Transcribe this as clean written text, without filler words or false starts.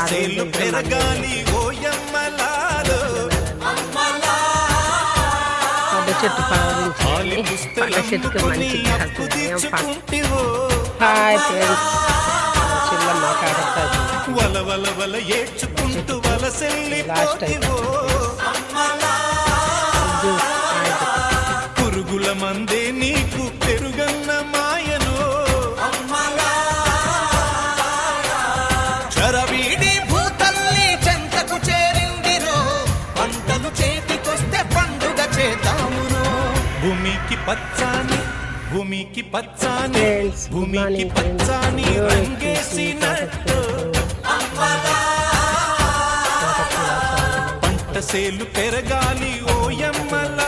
సేలు పెరగాలి ఓయమ్మలాలో చెట్టు చెట్టుకి మంచి హాయ్ ఫ్రెండ్స్ చిల్లమ్మ కాడతాది వల వల వల ఏడ్చుకుంటూ వలసెల్లిపోతివో పురుగుల మందే నీకు పెరుగన్న మాయను చరవీడి భూతల్లి చెంతకు చేరిందిరో పంటలు చేతికొస్తే పండుగ చేద్దామును భూమికి పచ్చాని భూమికి పచ్చాని భూమికి పచ్చాని రంగేసినట్టు పంట సేలు పెరగాలి ఓయమ్మలా